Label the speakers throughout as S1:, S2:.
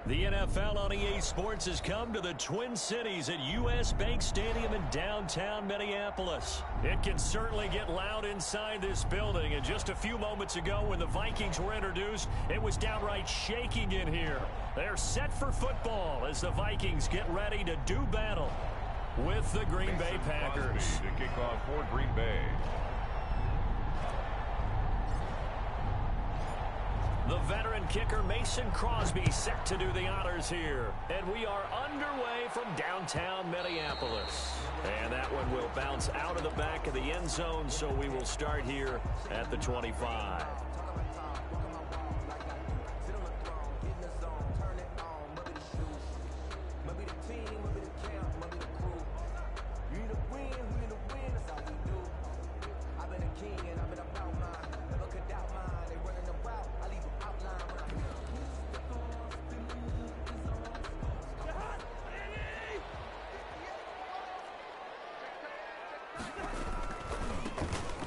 S1: The NFL on EA Sports has come to the Twin Cities at U.S. Bank Stadium in downtown Minneapolis. It can certainly get loud inside this building, and just a few moments ago when the Vikings were introduced, it was downright shaking in here. They're set for football as the Vikings get ready to do battle with the Green Bay Packers.
S2: To kick off for Green Bay.
S1: The veteran kicker Mason Crosby set to do the honors here. And we are underway from downtown Minneapolis. And that one will bounce out of the back of the end zone, so we will start here at the 25.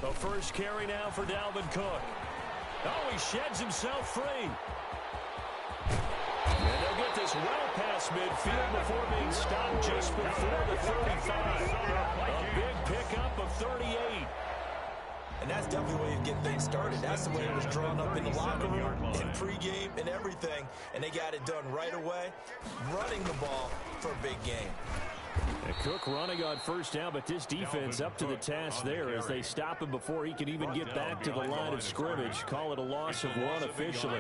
S1: The first carry now for Dalvin Cook. Oh, he sheds himself free. And they'll get this well past midfield before being stopped just before the 35. A big pickup of 38.
S3: And that's definitely the way you get things started. That's the way it was drawn up in the locker room, in pregame, and everything. And they got it done right away, running the ball for a big game.
S1: And Cook running on first down, but this defense up to the task there as they stop him before he can even get back to the line of scrimmage. Call it a loss of one officially.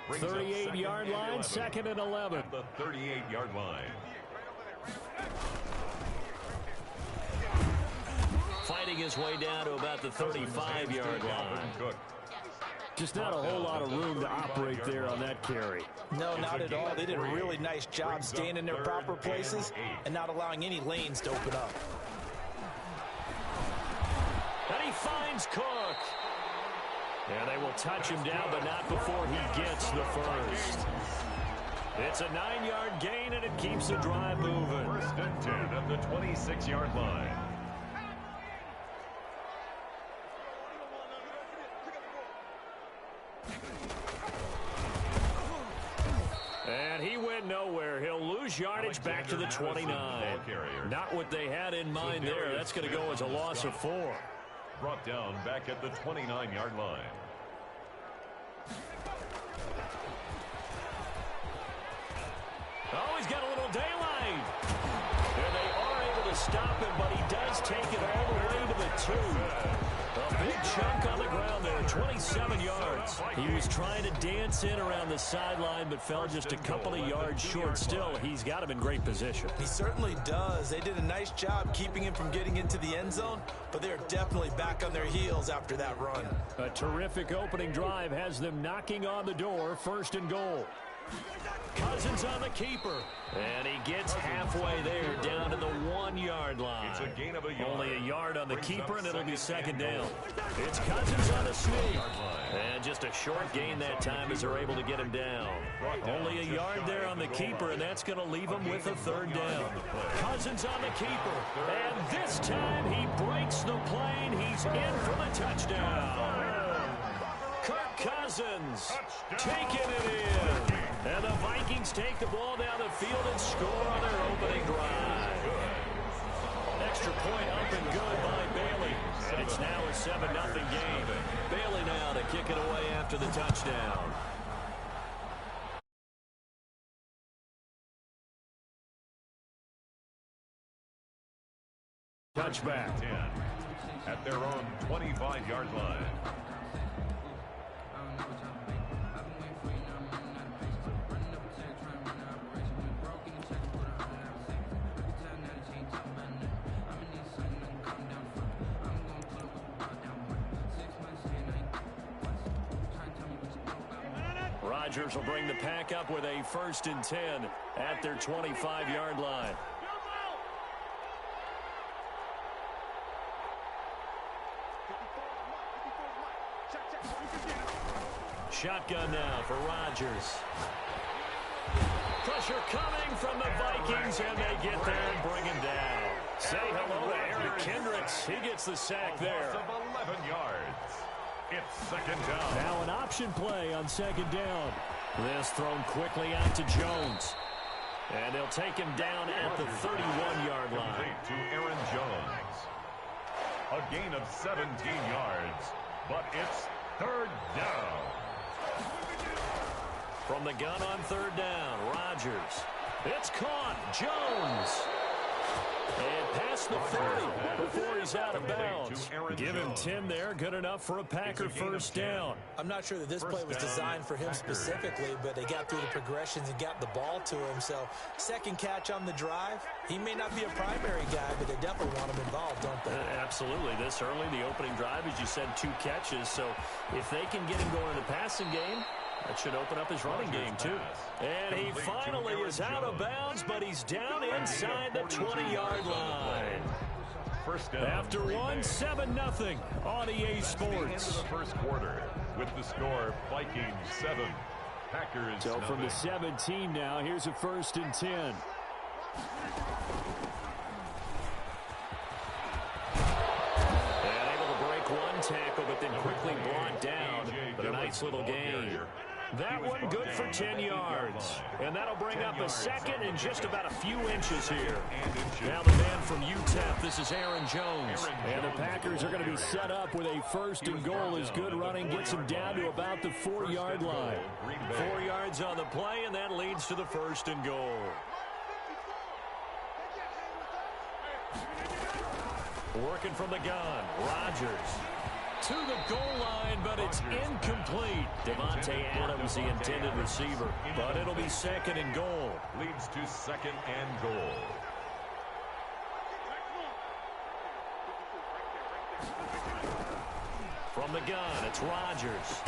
S1: 38-yard line, 2nd and 11.
S2: The 38-yard line.
S1: Fighting his way down to about the 35-yard line. Just not a whole lot of room to operate there on that carry.
S3: No, not at all. They did a really nice job staying in their proper places and not allowing any lanes to open up.
S1: And he finds Cook. And they will touch him down, but not before he gets the first. It's a 9-yard gain, and it keeps the drive moving.
S2: 1st and 10 at the 26-yard line.
S1: And he went nowhere. He'll lose yardage back to the 29. Not what they had in mind there. That's going to go as a loss of 4.
S2: Brought down back at the 29-yard line.
S1: Oh, he's got a little daylight. And they are able to stop him, but he does take it all the way to the 2. A big chunk on the ground there, 27 yards. He was trying to dance in around the sideline, but fell just a couple of yards short. Still, he's got him in great position.
S3: He certainly does. They did a nice job keeping him from getting into the end zone, but they're definitely back on their heels after that run.
S1: A terrific opening drive has them knocking on the door, 1st and goal. Cousins on the keeper. And he gets halfway there, down to the 1-yard line.
S2: It's a gain of a yard.
S1: Only a yard on the keeper, and it'll be 2nd down. It's Cousins on the sneak. And just a short gain that time as they're able to get him down. Only a yard there on the keeper, and that's going to leave him with a 3rd down. Cousins on the keeper. And this time he breaks the plane. He's in for the touchdown. Kirk Cousins taking it in. And the Vikings take the ball down the field and score on their opening drive. Extra point up and good by Bailey. And it's now a 7-0 game. Bailey now to kick it away after the touchdown. Touchback.
S2: 10 at their own 25-yard line.
S1: Rodgers will bring the pack up with a 1st and 10 at their 25-yard line. Shotgun now for Rodgers. Pressure coming from the Vikings, and they get there and bring him down. Say hello to Eric Kendricks. He gets the sack there.
S2: Of 11 yards. It's 2nd down.
S1: Now an option play on 2nd down. This thrown quickly out to Jones. And they'll take him down at the 31-yard line.
S2: To Aaron Jones. A gain of 17 yards, but it's third down.
S1: From the gun on third down, Rodgers. It's caught. Jones. And past the 40 before he's out of bounds. Give him 10 there. Good enough for a Packer first down.
S3: I'm not sure that this play was designed for him specifically, but they got through the progressions and got the ball to him. So second catch on the drive. He may not be a primary guy, but they definitely want him involved, don't they?
S1: Absolutely. This early, the opening drive, as you said, 2 catches. So if they can get him going in the passing game, that should open up his running game, too. And he finally is out of bounds, but he's down inside the 20-yard line.
S2: First down.
S1: After 7-0 on EA Sports.
S2: The first quarter with the score Vikings 7, Packers
S1: So from the
S2: 7.
S1: 17 now, here's a 1st and 10. And able to break one tackle, but then quickly brought down. But a nice little gain. That one good for 10 yards. And that'll bring up a second and just about a few inches here. Now the man from UTEP, this is Aaron Jones. And the Packers are going to be set up with a 1st and goal as good running gets him down to about the 4-yard line. 4 yards on the play, and that leads to the 1st and goal. Working from the gun, Rodgers. To the goal line, but it's incomplete. Devontae Adams, the intended receiver. But it'll be 2nd and goal.
S2: Leads to 2nd and goal.
S1: From the gun, it's Rodgers.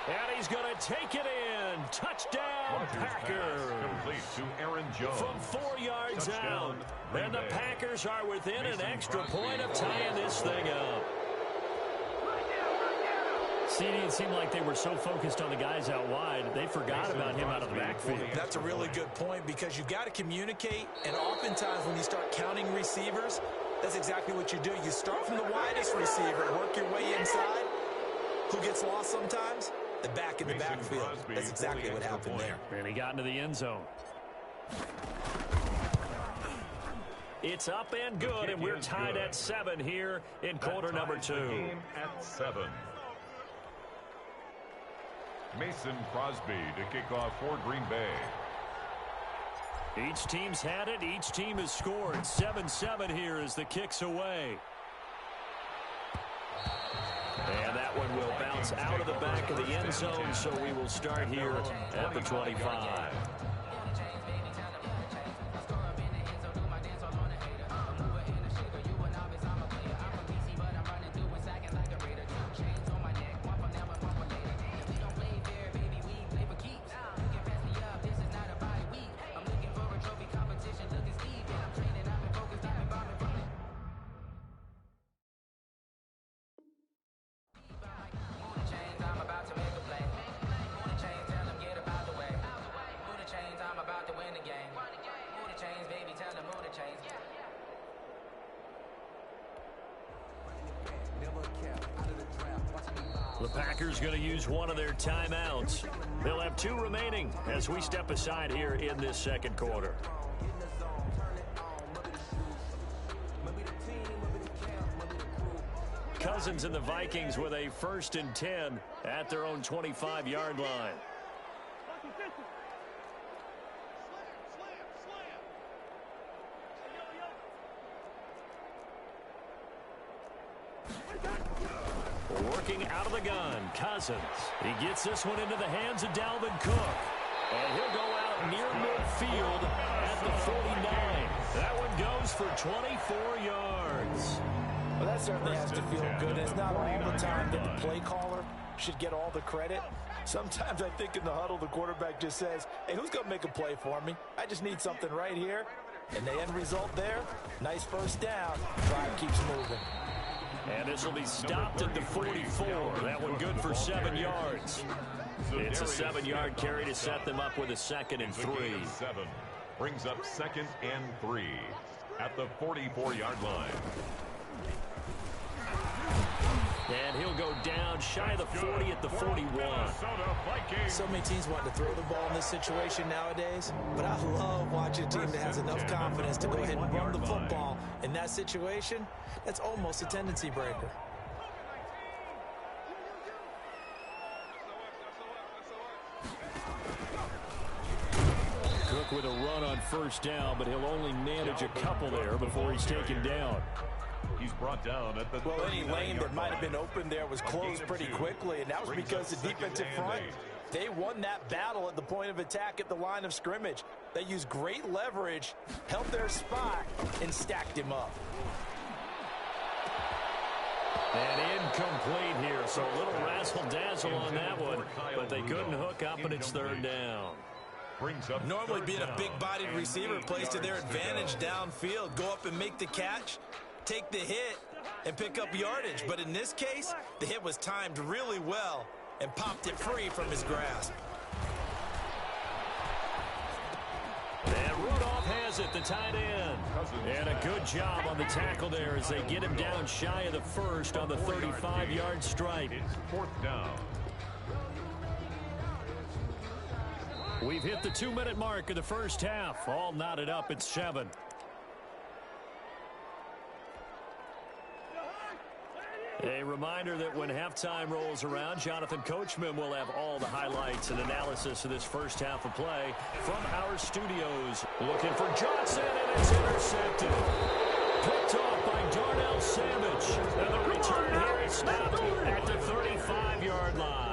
S1: And he's going to take it in. Touchdown, Packers.
S2: Complete to Aaron Jones.
S1: From 4 yards out. And the Packers are within an extra point of tying this thing up. It seemed like they were so focused on the guys out wide, they forgot about him out of the backfield.
S3: That's a really good point because you've got to communicate, and oftentimes when you start counting receivers, that's exactly what you do. You start from the widest receiver, work your way inside. Who gets lost sometimes? The back in the backfield. That's exactly what happened there.
S1: And he got into the end zone. It's up and good, and we're tied at 7 here in quarter number 2.
S2: At 7. Mason Crosby to kick off for Green Bay.
S1: Each team's had it. Each team has scored. 7-7 here as the kick's away. And that one will bounce out of the back of the end zone, so we will start here at the 25. The Packers going to use one of their timeouts. They'll have 2 remaining as we step aside here in this second quarter. Cousins and the Vikings with a 1st and 10 at their own 25-yard line. Working out of the gun, Cousins. He gets this one into the hands of Dalvin Cook. And he'll go out near midfield at the 49. That one goes for 24 yards.
S3: Well, that certainly has to feel good. It's not all the time that the play caller should get all the credit. Sometimes I think in the huddle, the quarterback just says, hey, who's going to make a play for me? I just need something right here. And the end result there, nice first down. Drive keeps moving.
S1: And this will be stopped at the 44. That one good for 7 yards. It's a 7-yard carry to set them up with a 2nd and 3.
S2: 7 brings up 2nd and 3 at the 44-yard line.
S1: And he'll go down shy of the 40 at the 41.
S3: So many teams want to throw the ball in this situation nowadays, but I love watching a team that has enough confidence to go ahead and run the football. In that situation, that's almost a tendency breaker.
S1: Cook with a run on first down, but he'll only manage a couple there before he's taken down.
S2: He's brought down at the
S3: Well, any lane that might have been open there was closed pretty quickly, and that was because the defensive front, they won that battle at the point of attack at the line of scrimmage. They used great leverage, held their spot, and stacked him up.
S1: And incomplete here, so a little razzle-dazzle on that one, but they couldn't hook up, and it's third down.
S3: Normally being a big-bodied receiver plays to their advantage downfield. Go up and make the catch, take the hit, and pick up yardage. But in this case, the hit was timed really well and popped it free from his grasp.
S1: And Rudolph has it, the tight end. And a good job on the tackle there as they get him down shy of the first on the 35-yard stripe.
S2: It's fourth down.
S1: We've hit the 2-minute mark of the first half. All knotted up at 7. A reminder that when halftime rolls around, Jonathan Coachman will have all the highlights and analysis of this first half of play from our studios. Looking for Johnson, and it's intercepted. Picked off by Darnell Savage. And the return here is stopped at the 35-yard line.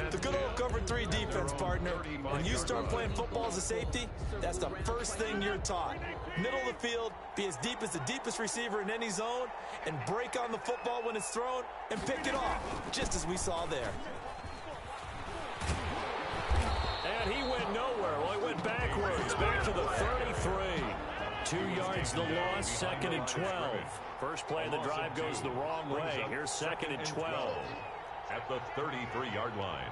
S3: The good old cover 3 defense, partner. When you start playing football as a safety, that's the first thing you're taught. Middle of the field, be as deep as the deepest receiver in any zone, and break on the football when it's thrown and pick it off, just as we saw there.
S1: And he went nowhere. Well, he went backwards, back to the 33. 2 yards the loss, 2nd and 12. First play of the drive goes the wrong way. Here's 2nd and 12.
S2: At the 33-yard line.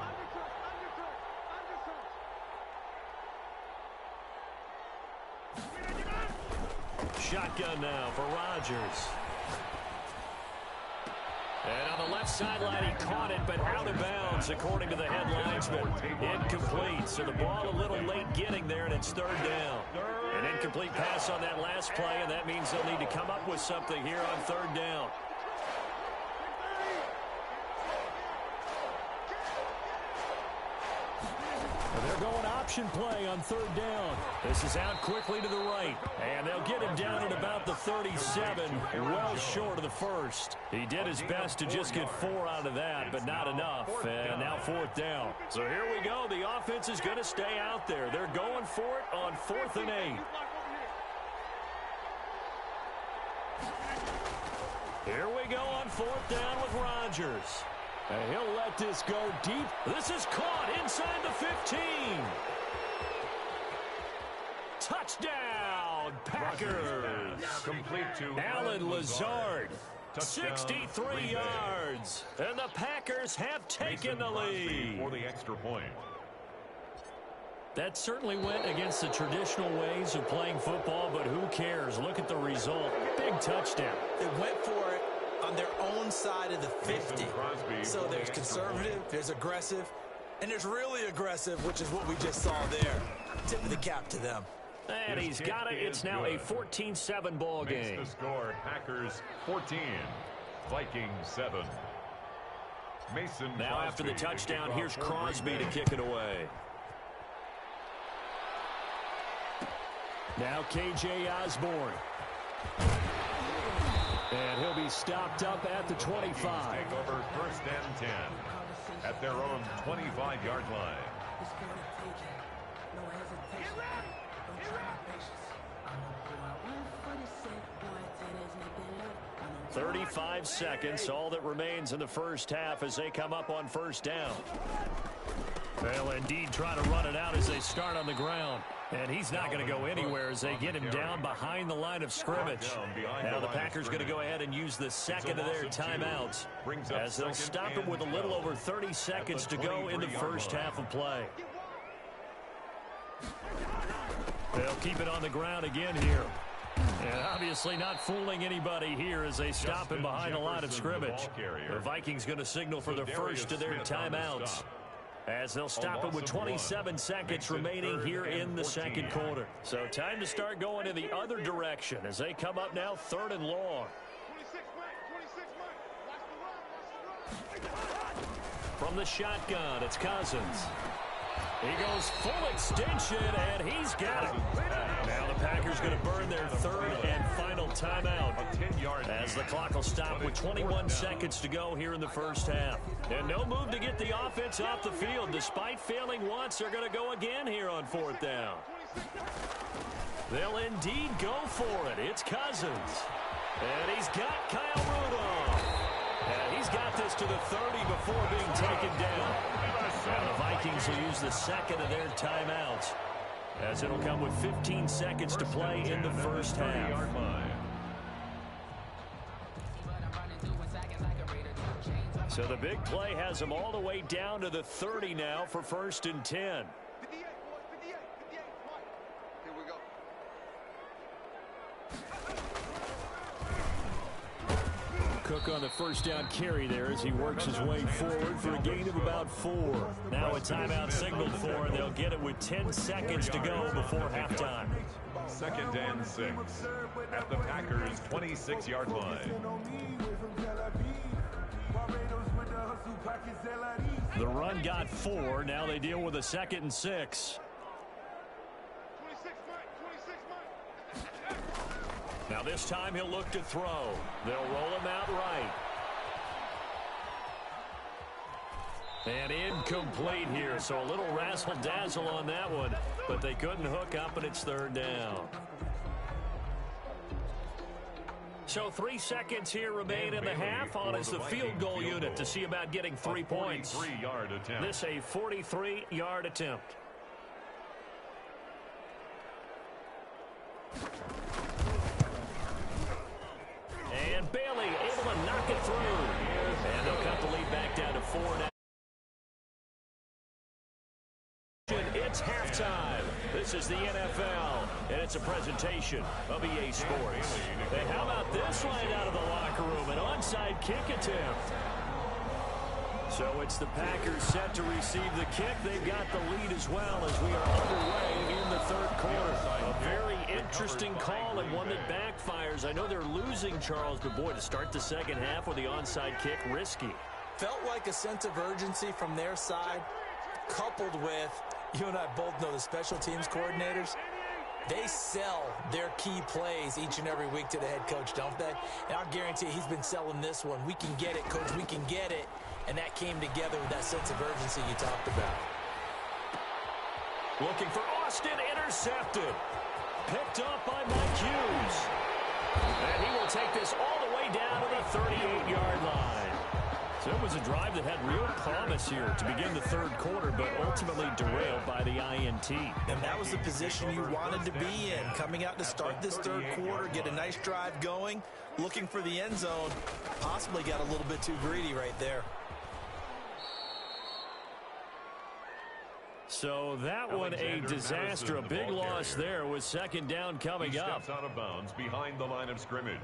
S1: Shotgun now for Rodgers. And on the left sideline, he caught it, but out of bounds, according to the head linesman. Incomplete, so the ball a little late getting there, and it's third down. An incomplete pass on that last play, and that means they'll need to come up with something here on third down. They're going option play on third down. This is out quickly to the right. And they'll get him down at about the 37, well short of the first. He did his best to just get 4 out of that, but not enough. And now fourth down. So here we go. The offense is going to stay out there. They're going for it on 4th and 8. Here we go on 4th down with Rodgers. And he'll let this go deep. This is caught inside the 15. Touchdown, Packers.
S2: Complete to
S1: Alan Lazard. 63 yards. And the Packers have taken the lead.
S2: For the extra point.
S1: That certainly went against the traditional ways of playing football, but who cares? Look at the result. Big touchdown.
S3: They went for it on their own side of the 50. So there's conservative, there's aggressive, and there's really aggressive, which is what we just saw there. Tip of the cap to them.
S1: And he's got it. It's now a 14-7 ball game.
S2: Makes the score Packers 14, Vikings 7. Mason
S1: now after the touchdown, here's Crosby to kick it away. Now K.J. Osborne. And he'll be stopped up at the 25.
S2: Take over 1st and 10 at their own 25-yard line.
S1: 35 seconds, all that remains in the first half as they come up on 1st down. They'll indeed try to run it out as they start on the ground. And he's not going to go anywhere as they get him down behind the line of scrimmage. Now the Packers going to go ahead and use the second of their timeouts as they'll stop him with a little over 30 seconds to go in the first half of play. They'll keep it on the ground again here. And obviously not fooling anybody here as they stop him behind the line of scrimmage. The Vikings going to signal for the first of their timeouts, as they'll stop it with 27 seconds remaining here in the second quarter. So time to start going in the other direction as they come up now 3rd and long. From the shotgun, it's Cousins. He goes full extension, and he's got it. Now the Packers going to burn their 3rd and final timeout as the clock will stop with 21 seconds to go here in the first half. And no move to get the offense off the field. Despite failing once, they're going to go again here on 4th down. They'll indeed go for it. It's Cousins. And he's got Kyle Rudolph. And he's got this to the 30 before being taken down. Now the Vikings will use the second of their timeouts, as it'll come with 15 seconds to play in the first half. So the big play has them all the way down to the 30 now for 1st and 10. Cook on the first down carry there as he works his way forward for a gain of about 4. Now a timeout signaled for, and they'll get it with 10 seconds to go before halftime.
S2: 2nd and 6 at the Packers' 26-yard line.
S1: The run got 4. Now they deal with a 2nd and 6. Now this time he'll look to throw. They'll roll him out right. And incomplete here, so a little razzle-dazzle on that one, but they couldn't hook up, and it's 3rd down. So 3 seconds here remain in the half on as the field goal unit to see about getting 3 points. This a 43-yard attempt. And Bailey able to knock it through. And they'll cut the lead back down to 4 now. It's halftime. This is the NFL, and it's a presentation of EA Sports. And how about this line out of the locker room? An onside kick attempt. So it's the Packers set to receive the kick. They've got the lead as well as we are underway in the 3rd quarter. A very interesting call and one that backfires. I know they're losing, Charles, but boy, to start the second half with the onside kick, risky.
S3: Felt like a sense of urgency from their side, coupled with, you and I both know the special teams coordinators, they sell their key plays each and every week to the head coach, don't they? And I'll guarantee you he's been selling this one. We can get it, coach, we can get it. And that came together with that sense of urgency you talked about.
S1: Looking for Austin, intercepted. Picked up by Mike Hughes. And he will take this all the way down to the 38-yard line. So it was a drive that had real promise here to begin the 3rd quarter, but ultimately derailed by the INT.
S3: And that was the position you wanted to be in, coming out to start this 3rd quarter, get a nice drive going, looking for the end zone. Possibly got a little bit too greedy right there.
S1: So that one a disaster, a big loss there with 2nd down coming up.
S2: Steps out of bounds behind the line of scrimmage.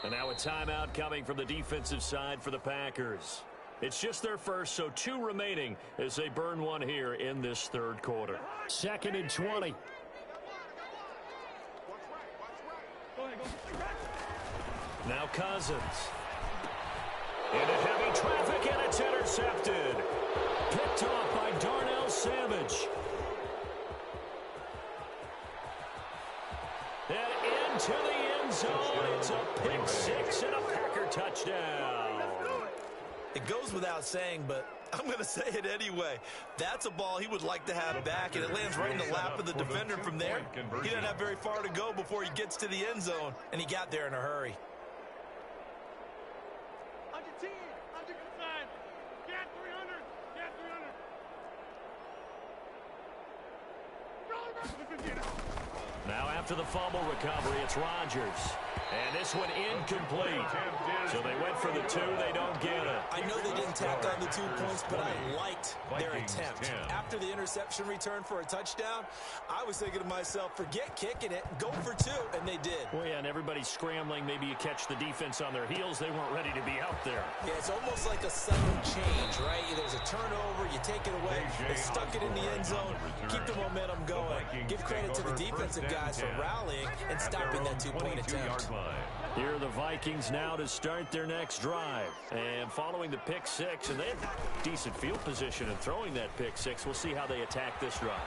S1: And now a timeout coming from the defensive side for the Packers. It's just their first, so 2 remaining as they burn one here in this 3rd quarter. 2nd and 20. Now Cousins. Into heavy traffic, and it's intercepted. Picked off by Darnell Savage. And into the end zone. It's a pick 6 and a Packer touchdown.
S3: It goes without saying, but I'm going to say it anyway. That's a ball he would like to have back, and it lands right in the lap of the defender from there. He doesn't have very far to go before he gets to the end zone, and he got there in a hurry.
S1: Now after the fumble recovery, it's Rodgers. And this one incomplete. So they went for the 2. They don't get it.
S3: I know they didn't tack on the 2 points, but I liked their attempt. After the interception return for a touchdown, I was thinking to myself, forget kicking it, go for 2, and they did.
S1: Well, yeah, and everybody's scrambling. Maybe you catch the defense on their heels. They weren't ready to be out there.
S3: Yeah, it's almost like a sudden change, right? There's a turnover, you take it away, they stuck it in the end zone, keep the momentum going. Give credit to the defensive guys for rallying and stopping that 2-point attempt.
S1: Here are the Vikings now to start their next drive. And following the pick 6, and they have decent field position in throwing that pick 6. We'll see how they attack this drive.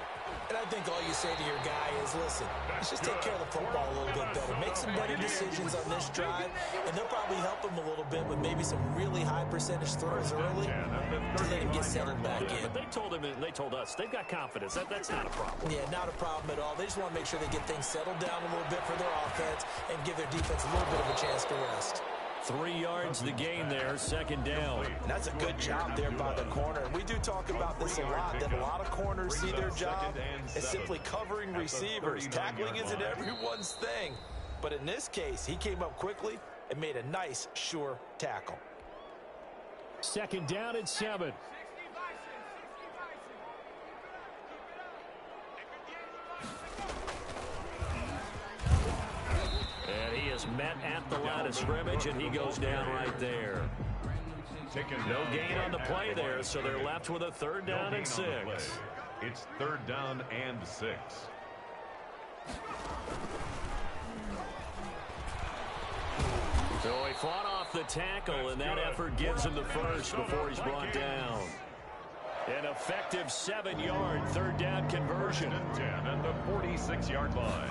S3: And I think all you say to your guy is, listen, let's just take care of the football a little bit better. Make some better decisions on this drive, and they'll probably help him a little bit with maybe some really high percentage throws early to let him get settled back in.
S1: But they told him, and they told us, they've got confidence. That's not a problem.
S3: Yeah, not a problem at all. They just want to make sure they get things settled down a little bit for their offense and give their defense a little bit of a chance to rest.
S1: 3 yards the gain there, 2nd down.
S3: And that's a good job there by the corner. And we do talk about this a lot, that a lot of corners see their job as simply covering receivers. Tackling isn't everyone's thing. But in this case, he came up quickly and made a nice, sure tackle.
S1: 2nd down and 7. Met at the line of scrimmage, and he goes down right there. No gain on the play there, so they're left with a 3rd down and 6.
S2: It's 3rd down and 6.
S1: So he fought off the tackle, and that effort gives him the first before he's brought down. An effective 7-yard 3rd down conversion.
S2: 10 at the 46-yard line.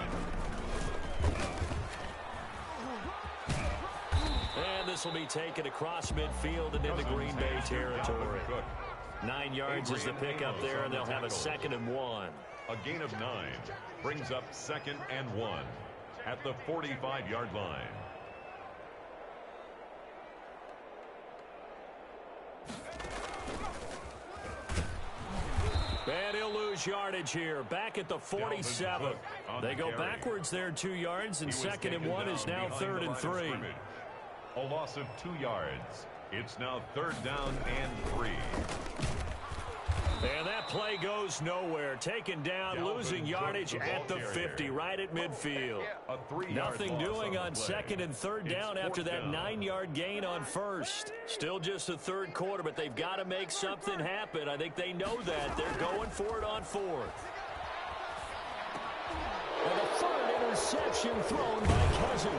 S1: And this will be taken across midfield and into Green Bay territory. 9 yards is the pickup there, and they'll have a 2nd and 1.
S2: A gain of 9 brings up 2nd and 1 at the 45-yard line.
S1: And he'll lose yardage here. Back at the 47. They go backwards there 2 yards, and 2nd and 1 is now 3rd and 3.
S2: A loss of 2 yards. It's now 3rd down and 3.
S1: And that play goes nowhere. Taken down, losing yardage at the 50, right at midfield. Nothing doing on 2nd and 3rd down after that 9-yard gain on 1st. Still just the 3rd quarter, but they've got to make something happen. I think they know that. They're going for it on 4th. And a 3rd interception thrown by Cousins.